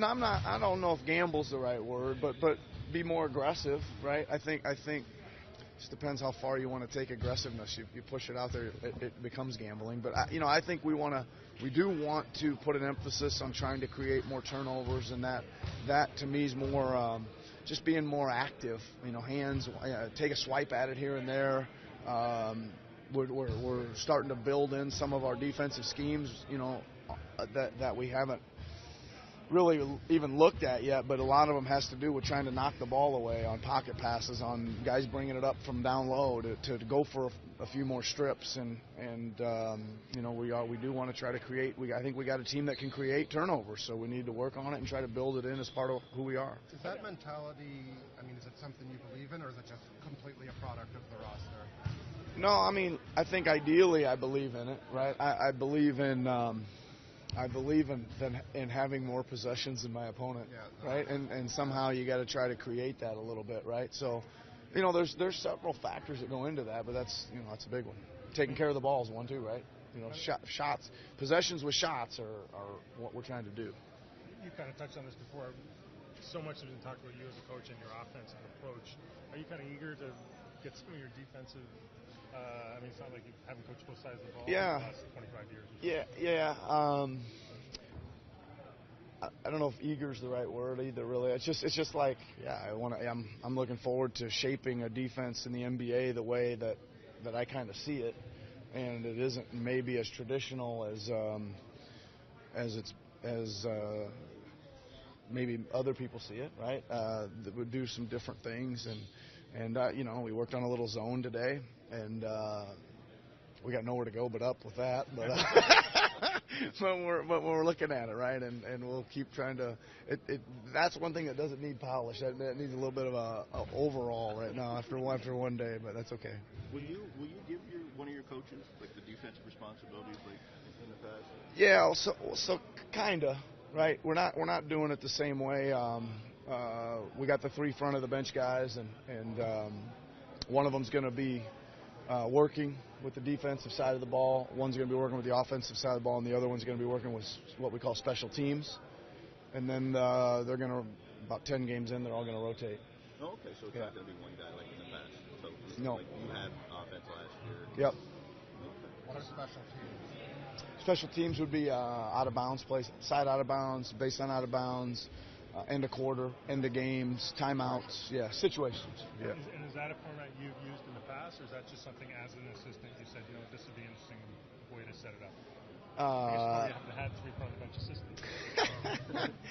No, I'm not. I don't know if gamble's the right word, but be more aggressive, right? I think it just depends how far you want to take aggressiveness. You push it out there, it becomes gambling. But I think we do want to put an emphasis on trying to create more turnovers, and that to me is more just being more active. Hands, take a swipe at it here and there. We're starting to build in some of our defensive schemes, that we haven't really even looked at yet, but a lot of them has to do with trying to knock the ball away on pocket passes, on guys bringing it up from down low to go for a few more strips, and we do want to try to create. I think we got a team that can create turnovers, so we need to work on it and try to build it in as part of who we are. Is that mentality, is it something you believe in, or is it just completely a product of the roster? No, I think ideally I believe in it, right? I believe in having more possessions than my opponent, right? And somehow you got to try to create that a little bit, right? So, there's several factors that go into that, but that's a big one. Taking care of the ball is one too, right? Shots, possessions with shots are what we're trying to do. You kind of touched on this before. So much has been talked about you as a coach and your offensive approach. Are you kind of eager to get some of your defensive? It's not like you haven't coached both sides of the ball in the last 25 years. Yeah. I don't know if eager is the right word either. Really, it's just like I'm looking forward to shaping a defense in the NBA the way that I kind of see it, and it isn't maybe as traditional as maybe other people see it, right? That would do some different things, and we worked on a little zone today, and we got nowhere to go but up with that. But but we're looking at it, right? And we'll keep trying to. That's one thing that doesn't need polish. That needs a little bit of a overall right now after one day, but that's okay. Will you give one of your coaches like the defensive responsibilities like in the past? Yeah, so kinda. Right, we're not doing it the same way. We got the three front of the bench guys, and one of them's going to be working with the defensive side of the ball. One's going to be working with the offensive side of the ball, and the other one's going to be working with what we call special teams. And then they're going to, about 10 games in, they're all going to rotate. Oh, okay, so it's not going to be one guy like in the past. So no. Like you had offense last year. Yep. Okay. What are special teams? Special teams would be out of bounds plays, side out of bounds, baseline out of bounds, end of quarter, end of games, timeouts, situations. Yeah. And is that a format you've used in the past, or is that just something as an assistant you said, this would be an interesting way to set it up? I guess you haven't had three front of the bench assistants.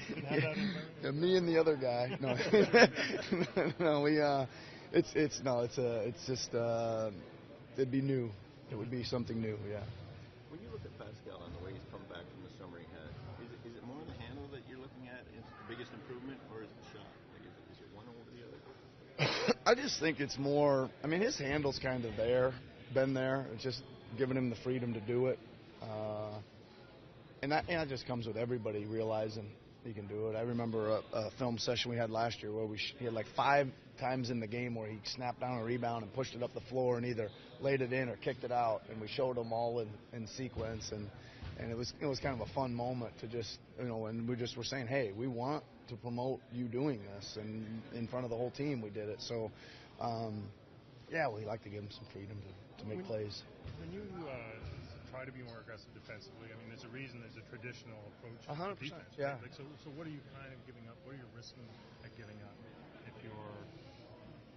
You have that in there? Me and the other guy. No, it's just it'd be new. It would be something new. Yeah. When you look at Pascal and the way he's come back from the summer he had, is it more the handle that you're looking at is the biggest improvement, or is it the shot? Like, is it one over the other? I just think it's more. His handle's kind of been there. It's just giving him the freedom to do it, and that just comes with everybody realizing he can do it. I remember a film session we had last year where he had like 5 times in the game where he snapped down a rebound and pushed it up the floor and either laid it in or kicked it out, and we showed them all in sequence, and it was kind of a fun moment to just and we just were saying, hey, we want to promote you doing this, and in front of the whole team we did it. So we like to give him some freedom to make plays. When you try to be more aggressive defensively, there's a reason there's a traditional approach to 100%, defense. yeah. Right? So what are you kind of giving up? What are you risking at giving up if you're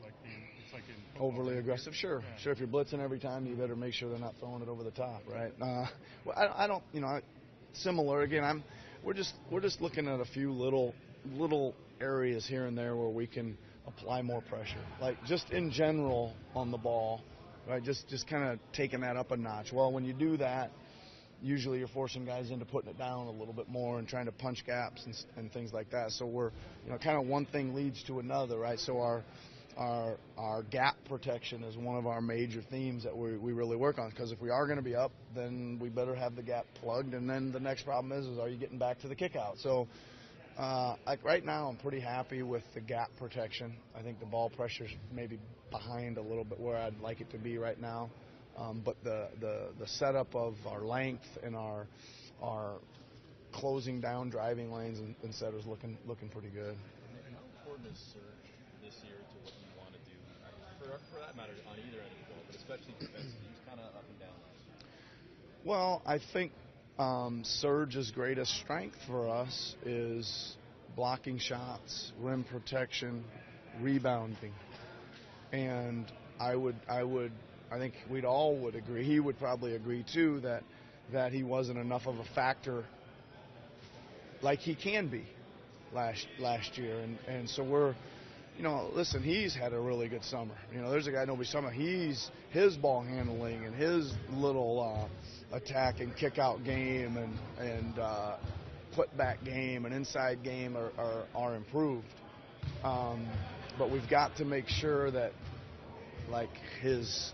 it's like in football, overly aggressive? Sure. If you're blitzing every time, you better make sure they're not throwing it over the top, right? I don't. Similar again. We're just looking at a few little areas here and there where we can apply more pressure, like just in general on the ball, right? Just kind of taking that up a notch. Well, when you do that, usually you're forcing guys into putting it down a little bit more and trying to punch gaps and things like that. So we're kind of one thing leads to another, right? So our gap protection is one of our major themes that we really work on, because if we are going to be up, then we better have the gap plugged, and then the next problem is are you getting back to the kick out? So right now I'm pretty happy with the gap protection. I think the ball pressure's maybe behind a little bit where I'd like it to be right now, but the setup of our length and our closing down driving lanes and setters looking pretty good. And how important is surge this year to what you want to do? For that matter, on either end of the ball, but especially defensively, he's kind of up and down last year. Well, I think Surge's greatest strength for us is blocking shots, rim protection, rebounding, and I think we'd all would agree. He would probably agree too that he wasn't enough of a factor like he can be last year, and so we're. Listen, he's had a really good summer. There's a guy nobody's talking about. His ball handling and his little attack and kick out game and put back game and inside game are improved. But we've got to make sure that his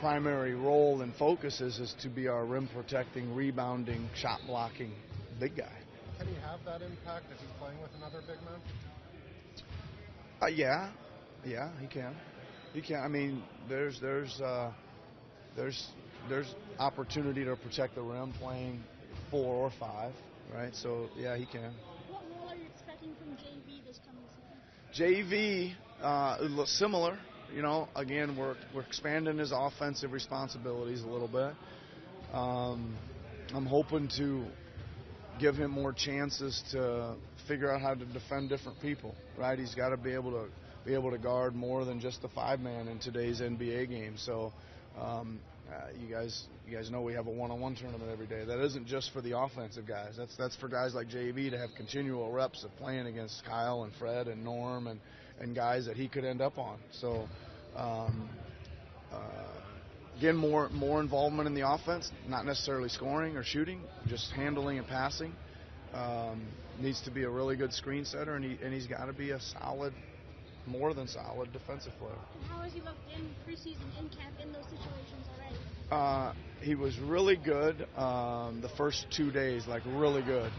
primary role and focus is to be our rim protecting, rebounding, shot blocking big guy. Can he have that impact if he's playing with another big man? Yeah, he can. He can. I mean, there's opportunity to protect the rim playing 4 or 5, right? So yeah, he can. What role are you expecting from JV this coming season? JV, similar. Again, we're expanding his offensive responsibilities a little bit. I'm hoping to give him more chances to figure out how to defend different people, right? He's got to be able to guard more than just the 5-man in today's NBA game. So you guys know we have a one-on-one tournament every day. That isn't just for the offensive guys. That's for guys like JV to have continual reps of playing against Kyle and Fred and Norm and guys that he could end up on. So again, more involvement in the offense, not necessarily scoring or shooting, just handling and passing. Needs to be a really good screen setter, and he's got to be a solid, more than solid defensive player. And how has he looked in preseason, in camp, in those situations already? He was really good the first 2 days, really good.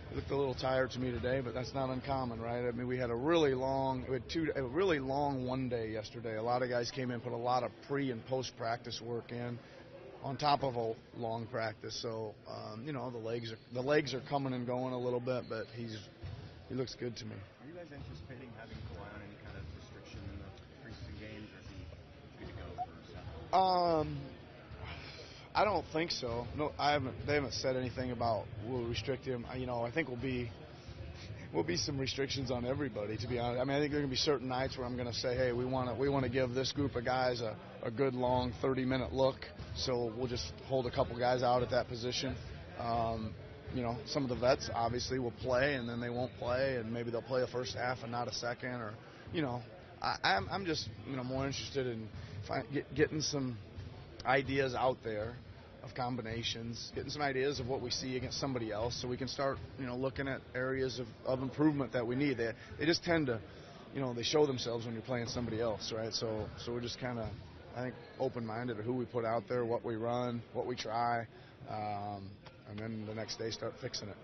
He looked a little tired to me today, but that's not uncommon, right? I mean, we had a really long one day yesterday. A lot of guys came in, put a lot of pre and post practice work in, on top of a long practice. So the legs are coming and going a little bit, but he looks good to me. Are you guys anticipating having Kawhi on any kind of restriction in the preseason games, or is he good to go for Saturday? I don't think so. No, they haven't said anything about we'll restrict him. I think will be some restrictions on everybody, to be honest. I mean, I think there are going to be certain nights where I'm going to say, hey, we want to give this group of guys a good long 30-minute look, so we'll just hold a couple guys out at that position. Some of the vets obviously will play, and then they won't play, and maybe they'll play a first half and not a second, or I'm just more interested in getting some ideas out there of combinations, getting some ideas of what we see against somebody else, so we can start looking at areas of improvement that we need. They just tend to they show themselves when you're playing somebody else, right? So we're just kind of, I think, open-minded of who we put out there, what we run, what we try, and then the next day start fixing it.